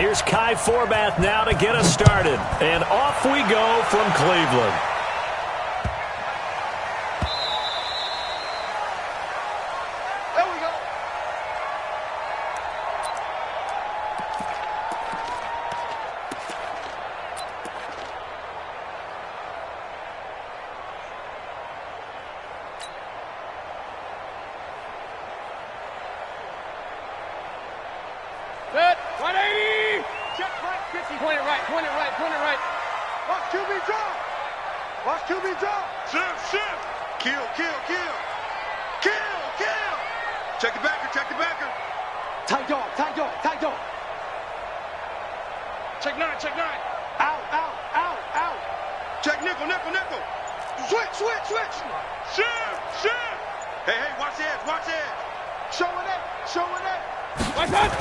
Here's Kai Forbath now to get us started. And off we go from Cleveland. Set, 180! Check front, 50. Point it right, point it right, point it right. Watch QB drop. Watch QB drop. Shift, shift. Kill, kill, kill. Kill, kill. Check the backer, check the backer. Tight dog, tight dog, tight dog. Check 9, check 9. Out, out, out, out. Check nickel, nickel, nickel. Switch, switch, switch. Shift, shift. Hey, hey, watch the edge, watch the edge. Showing it, showing it. Watch that.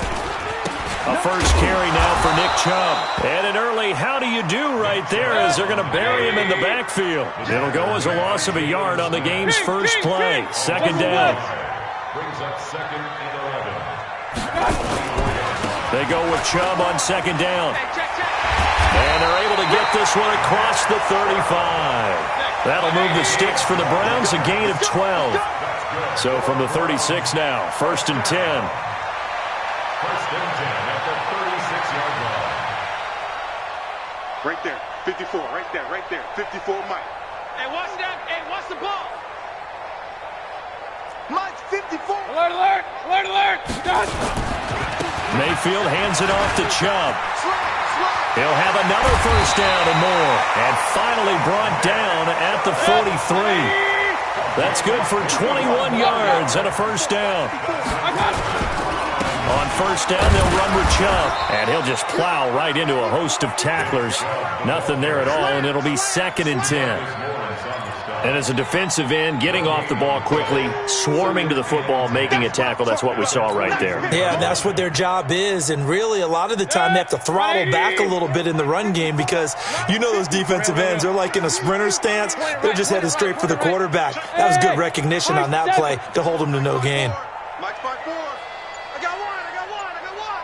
A first carry now for Nick Chubb. And an early how do you do right there as they're going to bury him in the backfield. It'll go as a loss of a yard on the game's first play. Second down. Brings up 2nd and 11. They go with Chubb on second down. And they're able to get this one across the 35. That'll move the sticks for the Browns, a gain of 12. So from the 36 now, 1st and 10. 1st and 10 at the 36-yard line. Right there, 54, right there, right there. 54, Mike. Hey, watch that. Hey, watch the ball. Mike, 54. Alert, alert, alert, alert. Done. Mayfield hands it off to Chubb. He'll have another first down and more. And finally brought down at the 43. That's good for 21 yards and a first down. On first down, they'll run with Chubb. And he'll just plow right into a host of tacklers. Nothing there at all, and it'll be 2nd and 10. And as a defensive end, getting off the ball quickly, swarming to the football, making a tackle, that's what we saw right there. Yeah, that's what their job is. And really, a lot of the time, they have to throttle back a little bit in the run game because you know those defensive ends, they're like in a sprinter stance. They're just headed straight for the quarterback. That was good recognition on that play to hold them to no gain. Mike, 5-4. I got one, I got one, I got one.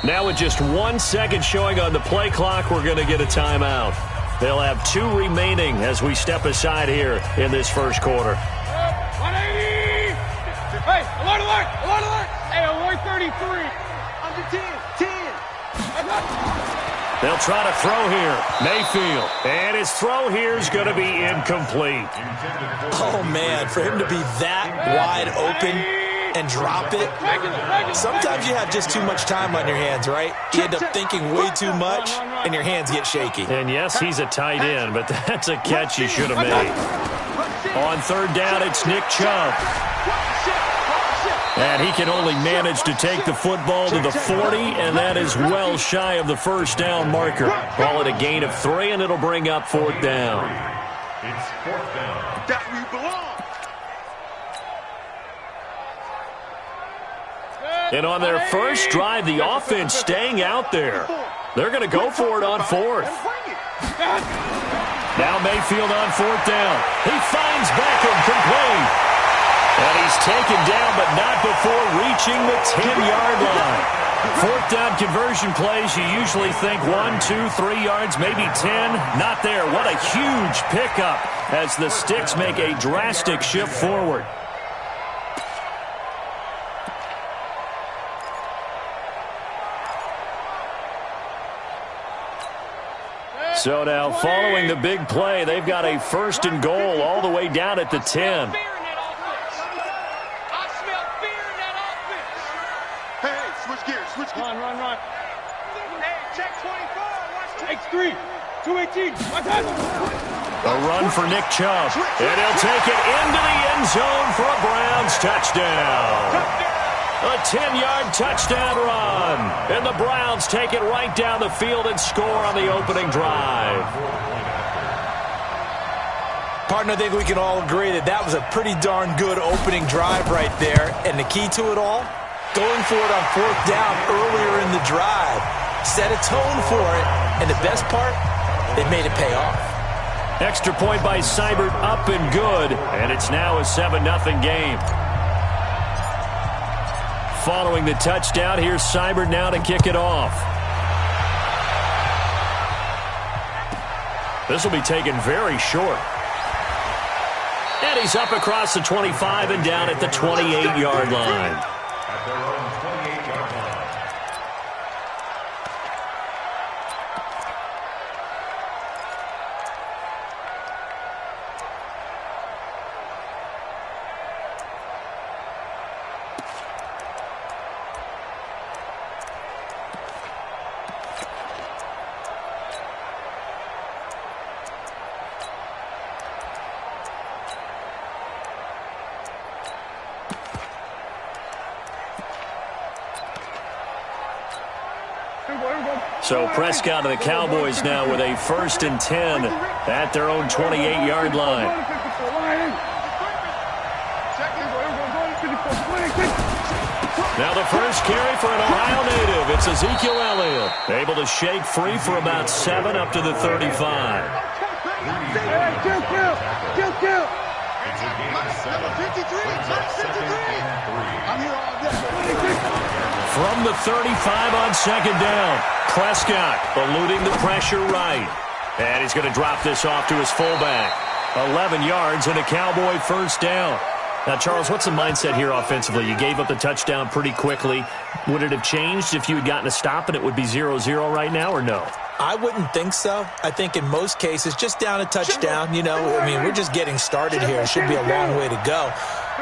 Now with just 1 second showing on the play clock, we're going to get a timeout. They'll have 2 remaining as we step aside here in this first quarter. 180! Hey, alert, alert, alert, alert! Hey, alert 33. Under 10, 10. They'll try to throw here. Mayfield. And his throw here is going to be incomplete. Oh, man, for him to be that wide open and drop it. Sometimes you have just too much time on your hands, right? You end up thinking way too much, and your hands get shaky. And yes, he's a tight end, but that's a catch he should have made. On third down, it's Nick Chubb. And he can only manage to take the football to the 40, and that is well shy of the first down marker. Call it a gain of 3, and it'll bring up 4th down. It's 4th down. That's where you belong. And on their first drive, the offense staying out there. They're going to go for it on 4th. Now Mayfield on 4th down. He finds Beckham complete. And he's taken down, but not before reaching the 10-yard line. 4th down conversion plays, you usually think 1, 2, 3 yards, maybe 10. Not there. What a huge pickup as the Sticks make a drastic shift forward. So now, following the big play, they've got a 1st and goal all the way down at the 10. Run, run, run. Hey, check 24. Watch X3. 218. A run for Nick Chubb. And he'll take it into the end zone for a Browns touchdown. A 10-yard touchdown run. And the Browns take it right down the field and score on the opening drive. Partner, I think we can all agree that that was a pretty darn good opening drive right there. And the key to it all? Going for it on 4th down earlier in the drive. Set a tone for it. And the best part, they made it pay off. Extra point by Seibert, up and good, and it's now a 7-0 game. Following the touchdown, here's Seibert now to kick it off. This will be taken very short. And he's up across the 25 and down at the 28-yard line. At their own 28-yard line. So Prescott and the Cowboys now with a 1st and 10 at their own 28-yard line. Now the first carry for an Ohio native. It's Ezekiel Elliott. Able to shake free for about 7 up to the 35. It's a game of 7. I'm here all day. From the 35 on 2nd down, Prescott eluding the pressure right. And he's going to drop this off to his fullback. 11 yards and a Cowboy 1st down. Now, Charles, what's the mindset here offensively? You gave up the touchdown pretty quickly. Would it have changed if you had gotten a stop and it would be 0-0 right now, or no? I wouldn't think so. I think in most cases, just down a touchdown, we're just getting started here. It should be a long way to go.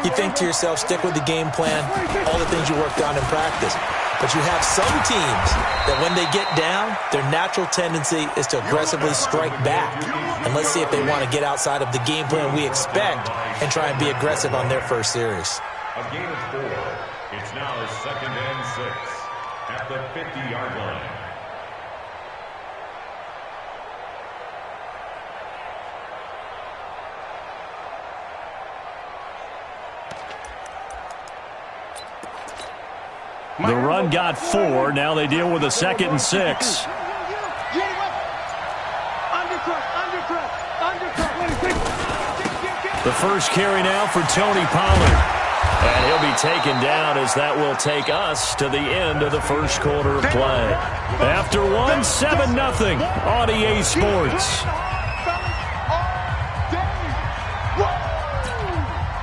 You think to yourself, stick with the game plan, all the things you worked on in practice. But you have some teams that when they get down, their natural tendency is to aggressively strike back. And let's see if they want to get outside of the game plan we expect and try and be aggressive on their first series. A gain of 4. It's now 2nd and 6 at the 50-yard line. The run got 4. Now they deal with a 2nd and 6. The first carry now for Tony Pollard. And he'll be taken down as that will take us to the end of the first quarter of play. After 1, 7-0 on EA Sports.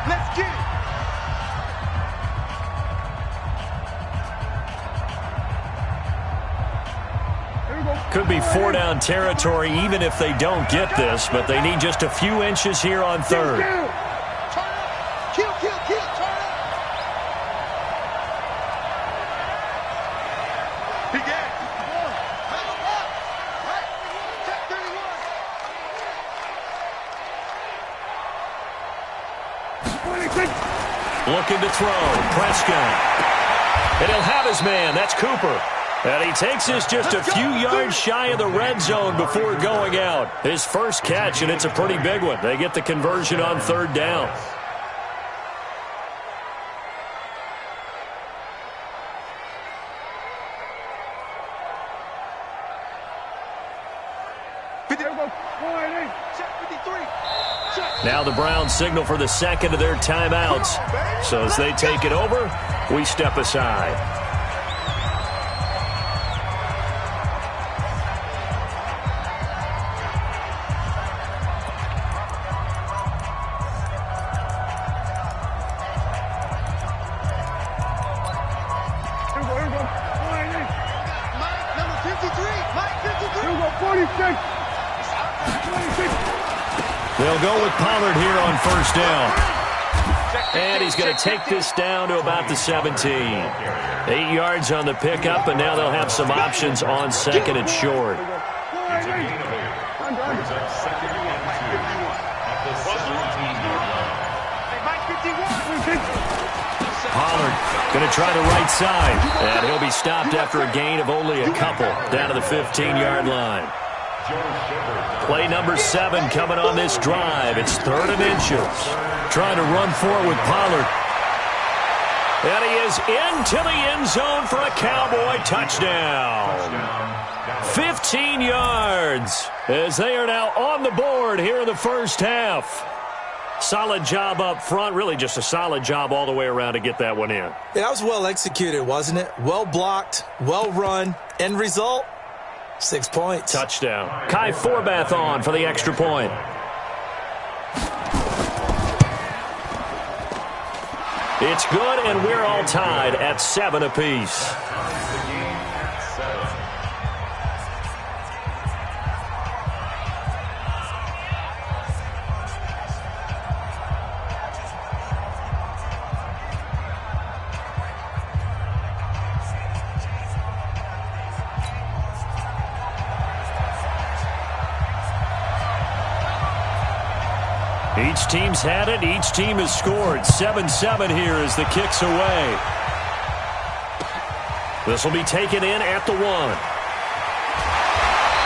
Let's get it. Could be 4-down territory even if they don't get this, but they need just a few inches here on 3rd. Kill, turn up. Big Ed. Check 31. Looking to throw. Prescott. And he'll have his man. That's Cooper. And he takes this just a few yards shy of the red zone before going out. His first catch, and it's a pretty big one. They get the conversion on 3rd down. Now the Browns signal for the 2nd of their timeouts. So as they take it over, we step aside. They'll go with Pollard here on 1st down. And he's going to take this down to about the 17. 8 yards on the pickup, and now they'll have some options on 2nd and short. It's a gain of 8. Brings up 2nd and 2 at the 17-yard line. Pollard going to try the right side, and he'll be stopped after a gain of only a couple down to the 15-yard line. Play number 7 coming on this drive. It's 3rd and inches. Trying to run for it with Pollard. And he is into the end zone for a Cowboy touchdown. 15 yards as they are now on the board here in the first half. Solid job up front. Really just a solid job all the way around to get that one in. Yeah, that was well executed, wasn't it? Well blocked, well run. End result, 6 points. Touchdown. Kai Forbath on for the extra point. It's good, and we're all tied at 7 apiece. Each team's had it. Each team has scored. 7-7 here as the kick's away. This will be taken in at the 1.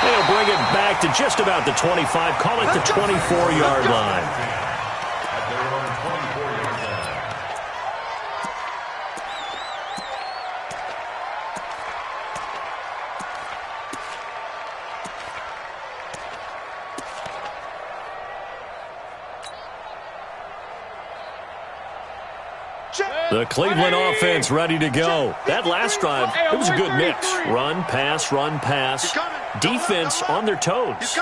They'll bring it back to just about the 25. Call it the 24-yard line. The Cleveland offense ready to go. That last drive, it was a good mix. Run, pass, defense on their toes.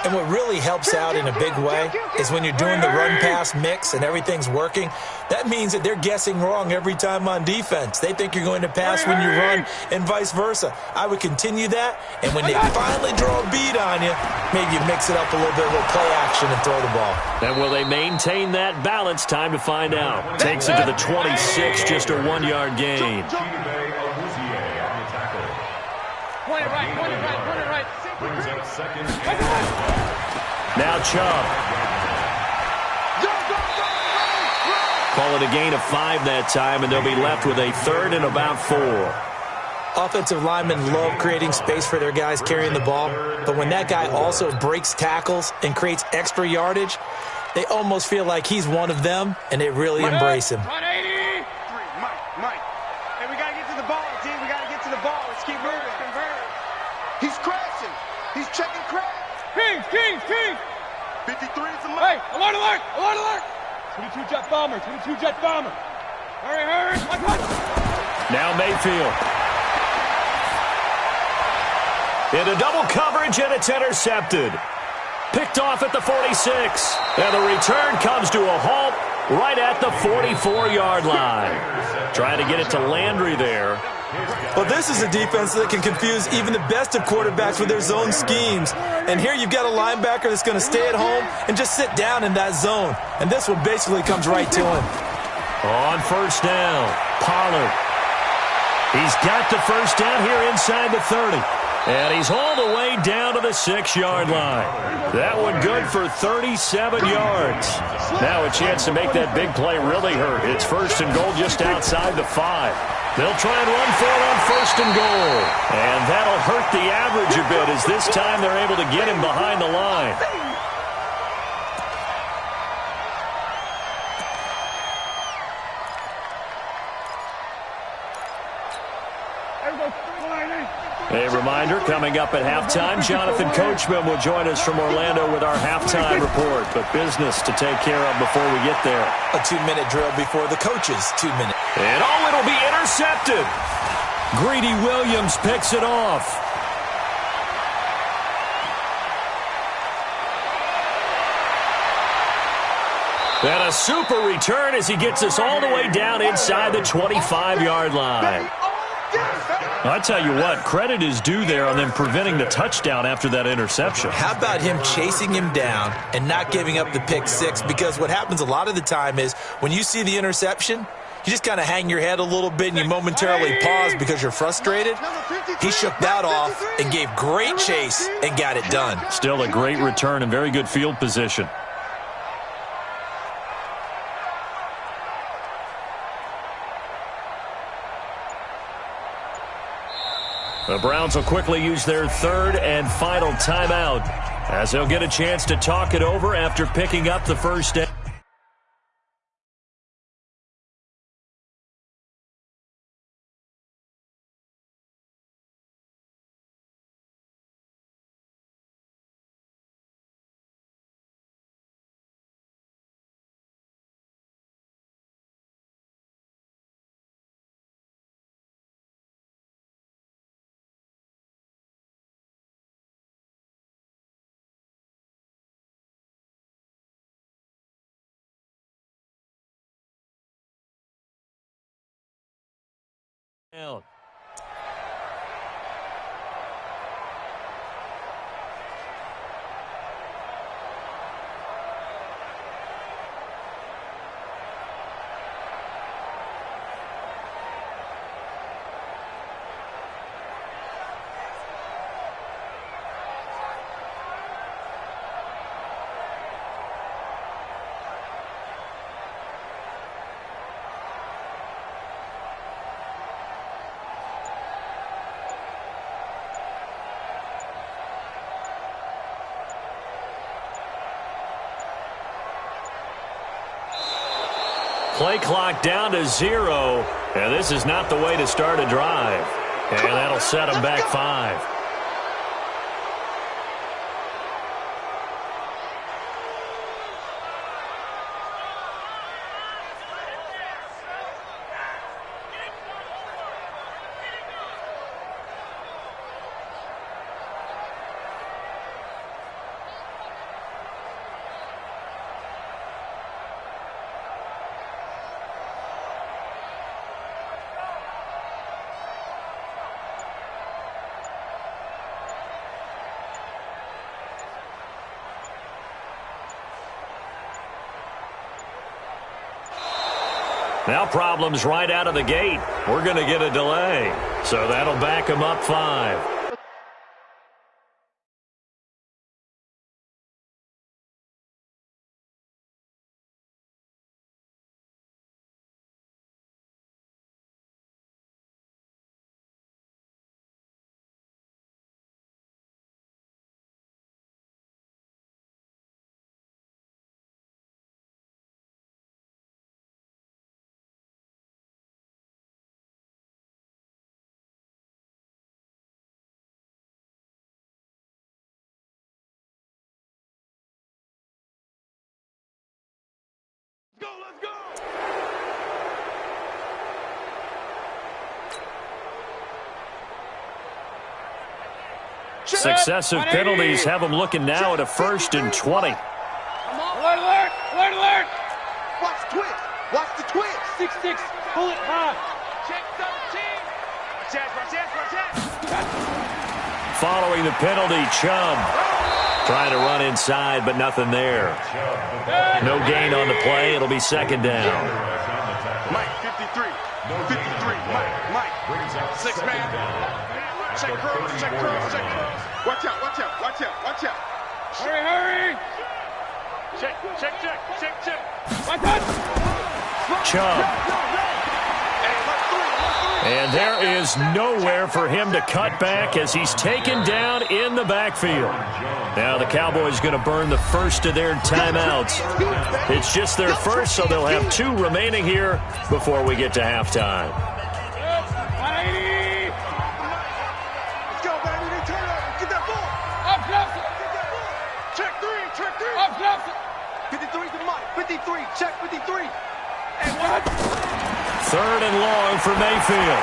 And what really helps out in a big way is when you're doing the run-pass mix and everything's working, that means that they're guessing wrong every time on defense. They think you're going to pass when you run and vice versa. I would continue that, and when they finally draw a beat on you, maybe you mix it up a little bit with play action and throw the ball. And will they maintain that balance? Time to find out. Takes it to the 26, just a 1-yard gain. Point it right. Brings up second. Now Chubb. Call it a gain of 5 that time, and they'll be left with a 3rd and about 4. Offensive linemen love creating space for their guys carrying the ball, but when that guy also breaks tackles and creates extra yardage, they almost feel like he's one of them, and they really embrace him. Mike. Hey, we got to get to the ball, team. We got to get to the ball. Let's keep moving. He's crashing. He's checking crash. King. 53 is a mark. Hey, alert. 22 jet bomber. Hurry. Now Mayfield. Into double coverage, and it's intercepted. Picked off at the 46. And the return comes to a halt right at the 44-yard line. Trying to get it to Landry there. Well, this is a defense that can confuse even the best of quarterbacks with their zone schemes. And here you've got a linebacker that's going to stay at home and just sit down in that zone. And this one basically comes right to him. On first down, Pollard. He's got the first down here inside the 30. And he's all the way down to the 6-yard line. That one good for 37 yards. Now a chance to make that big play really hurt. It's 1st and goal just outside the 5. They'll try and run for it on 1st and goal. And that'll hurt the average a bit as this time they're able to get him behind the line. A reminder, coming up at halftime, Jonathan Coachman will join us from Orlando with our halftime report. But business to take care of before we get there. A 2-minute drill before the coaches' 2-minute. And it'll be intercepted. Greedy Williams picks it off. And a super return as he gets us all the way down inside the 25-yard line. I tell you what, credit is due there on them preventing the touchdown after that interception. How about him chasing him down and not giving up the pick 6? Because what happens a lot of the time is when you see the interception, you just kind of hang your head a little bit and you momentarily pause because you're frustrated. He shook that off and gave great chase and got it done. Still a great return and very good field position. The Browns will quickly use their 3rd and final timeout as they'll get a chance to talk it over after picking up the first down. Down. Play clock down to 0, and this is not the way to start a drive. And that'll set them back 5. Now problems right out of the gate. We're going to get a delay. So that'll back them up 5. Let's go! Successive penalties have them looking now at a 1st and 20. Come on. Alert, alert, alert, alert! Watch the twist. Watch the twist. 6-6. Pull it high. Check 17. Watch that. Following the penalty, Chubb trying to run inside, but nothing there. No gain on the play. It'll be 2nd down. Mike, 53. 53. Mike. 6 man. Check cross, check cross, check cross. Watch out, watch out, watch out, watch out. Hurry, hurry. Check. Watch out. Chubb. And there is nowhere for him to cut back as he's taken down in the backfield. Now the Cowboys going to burn the first of their timeouts. It's just their first, so they'll have 2 remaining here before we get to halftime. Let's go, baby. Turn up. Get that ball. Up, Johnson. Check 3. Up, Johnson. 53 to Mike. 53. Check 53. And what? 3rd and long for Mayfield.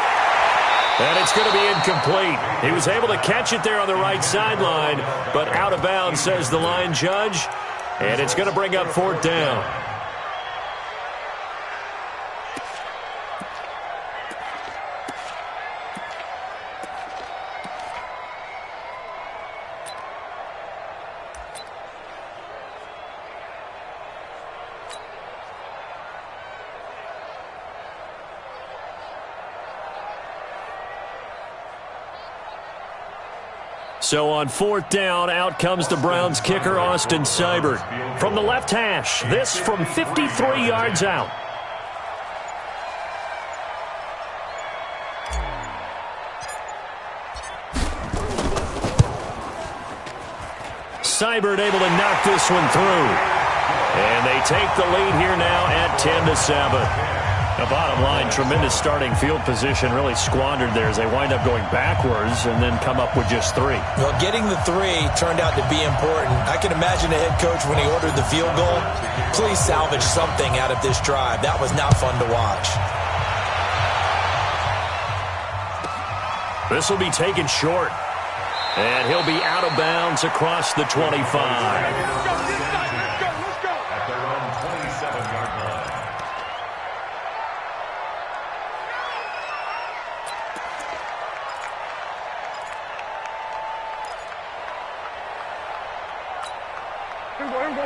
And it's going to be incomplete. He was able to catch it there on the right sideline, but out of bounds, says the line judge. And it's going to bring up 4th down. So on 4th down, out comes the Browns kicker, Austin Seibert. From the left hash, this from 53 yards out. Seibert able to knock this one through. And they take the lead here now at 10-7. The bottom line, tremendous starting field position, really squandered there as they wind up going backwards and then come up with just 3. Well, getting the 3 turned out to be important. I can imagine the head coach when he ordered the field goal. Please salvage something out of this drive. That was not fun to watch. This will be taken short. And he'll be out of bounds across the 25. At their own 27-yard line.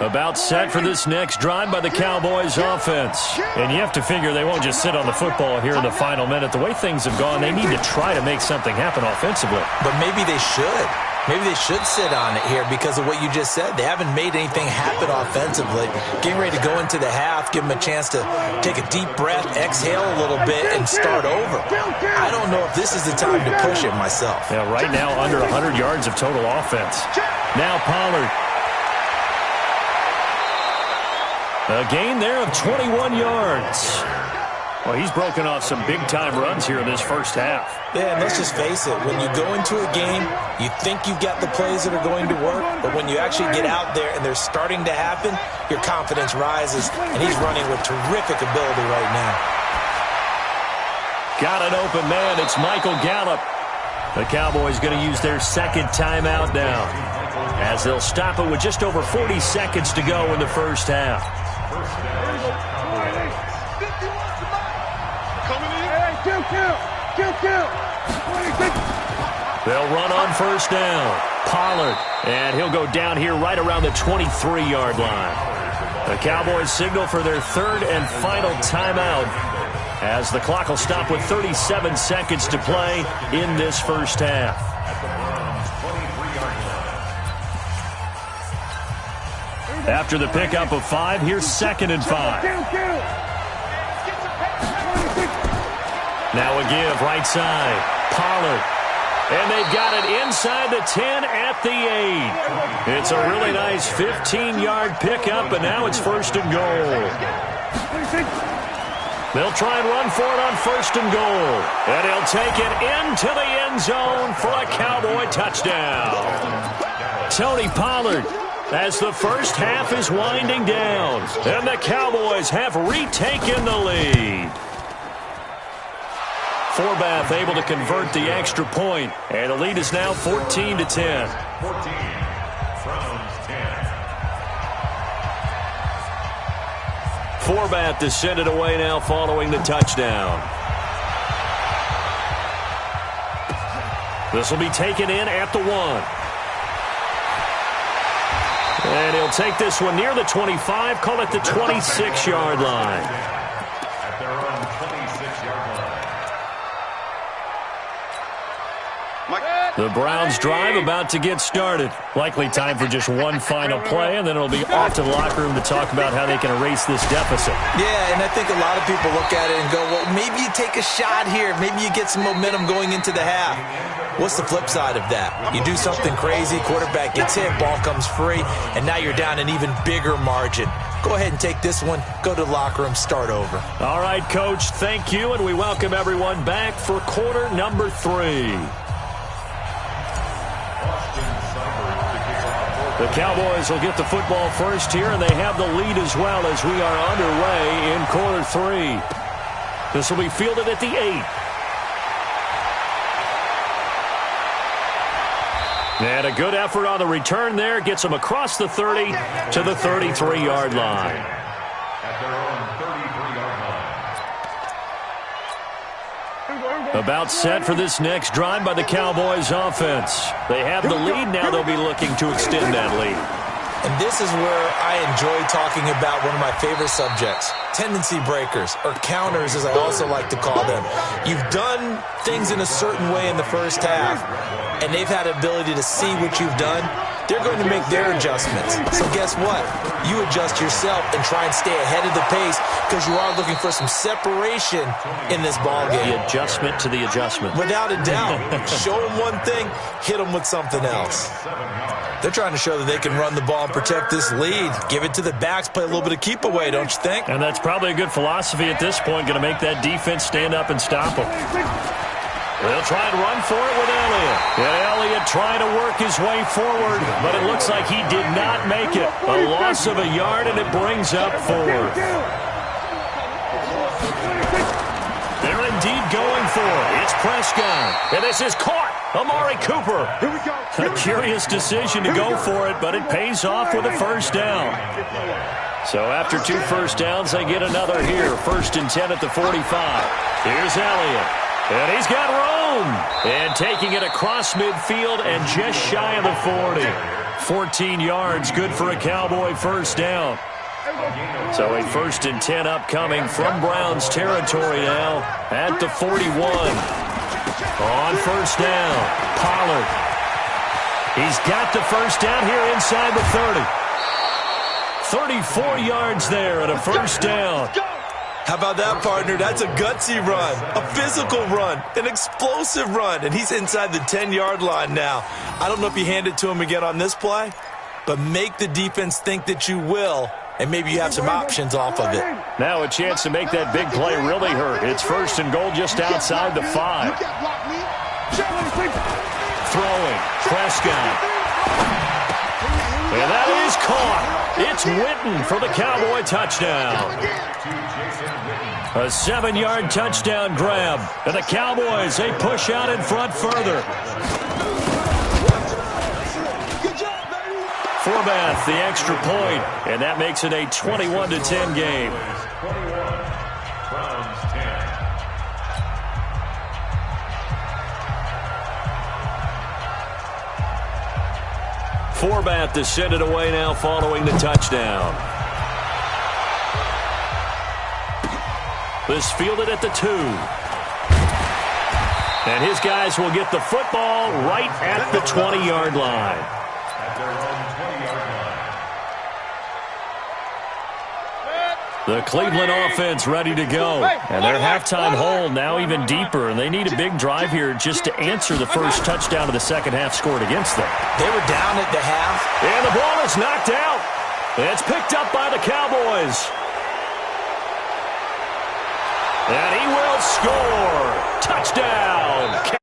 About set for this next drive by the Cowboys offense. And you have to figure they won't just sit on the football here in the final minute. The way things have gone, they need to try to make something happen offensively. But maybe they should. Maybe they should sit on it here because of what you just said. They haven't made anything happen offensively. Getting ready to go into the half, give them a chance to take a deep breath, exhale a little bit, and start over. I don't know if this is the time to push it myself. Yeah, right now under 100 yards of total offense. Now Pollard. A gain there of 21 yards. Well, he's broken off some big-time runs here in this first half. Yeah, and let's just face it. When you go into a game, you think you've got the plays that are going to work, but when you actually get out there and they're starting to happen, your confidence rises, and he's running with terrific ability right now. Got an open man. It's Michael Gallup. The Cowboys going to use their second timeout now, as they'll stop it with just over 40 seconds to go in the first half. They'll run on first down. Pollard, and he'll go down here right around the 23-yard line. The Cowboys signal for their third and final timeout, as the clock will stop with 37 seconds to play in this first half. After the pickup of 5, here's 2nd and 5. Now a give, right side. Pollard. And they've got it inside the 10 at the 8. It's a really nice 15-yard pickup, and now it's 1st and goal. They'll try and run for it on 1st and goal. And he'll take it into the end zone for a Cowboy touchdown. Tony Pollard, as the first half is winding down, and the Cowboys have retaken the lead. Forbath able to convert the extra point, and the lead is now 14-10. 14 from 10. Forbath to send it away now following the touchdown. This will be taken in at the 1. And he'll take this one near the 25, call it the 26-yard line. At their own 26-yard line. The Browns drive about to get started. Likely time for just one final play, and then it'll be off to the locker room to talk about how they can erase this deficit. Yeah, and I think a lot of people look at it and go, well, maybe you take a shot here. Maybe you get some momentum going into the half. What's the flip side of that? You do something crazy, quarterback gets hit, ball comes free, and now you're down an even bigger margin. Go ahead and take this one, go to the locker room, start over. All right, Coach, thank you, and we welcome everyone back for quarter number 3. The Cowboys will get the football first here, and they have the lead as well as we are underway in quarter 3. This will be fielded at the 8. And a good effort on the return there. Gets them across the 30 to the 33-yard line. At their own 33-yard line. About set for this next drive by the Cowboys offense. They have the lead. Now they'll be looking to extend that lead. And this is where I enjoy talking about one of my favorite subjects, tendency breakers, or counters as I also like to call them. You've done things in a certain way in the first half, and they've had the ability to see what you've done. They're going to make their adjustments. So guess what? You adjust yourself and try and stay ahead of the pace because you are looking for some separation in this ballgame. The adjustment to the adjustment. Without a doubt. Show them one thing, hit them with something else. They're trying to show that they can run the ball and protect this lead. Give it to the backs, play a little bit of keep away, don't you think? And that's probably a good philosophy at this point, going to make that defense stand up and stop them. They'll try and run for it with Elliott. And Elliott trying to work his way forward, but it looks like he did not make it. A loss of a yard, and it brings up 4. They're indeed going for it. It's Prescott. And this is caught. Amari Cooper. A curious decision to go for it, but it pays off with a first down. So after 2 first downs, they get another here. 1st and 10 at the 45. Here's Elliott. And he's got room. And taking it across midfield and just shy of the 40. 14 yards, good for a Cowboy first down. So a 1st and 10 upcoming from Browns territory now at the 41. On first down, Pollard. He's got the first down here inside the 30. 34 yards there at a first down. How about that, partner? That's a gutsy run, a physical run, an explosive run, and he's inside the 10-yard line now. I don't know if you hand it to him again on this play, but make the defense think that you will, and maybe you have some options off of it. Now a chance to make that big play really hurt. It's 1st and goal just outside the 5. Throwing, Prescott. And that is caught. It's Witten for the Cowboy touchdown. A 7-yard touchdown grab. And the Cowboys, they push out in front further. Forbath, the extra point, and that makes it a 21-10 game. 21, Browns 10. Forbath to send it away now following the touchdown. This fielded at the 2. And his guys will get the football right at the 20-yard line. At their own 20-yard line. The Cleveland offense ready to go. And their halftime hole now even deeper. And they need a big drive here just to answer the first touchdown of the second half scored against them. They were down at the half. And the ball is knocked out. It's picked up by the Cowboys. And he will score. Touchdown.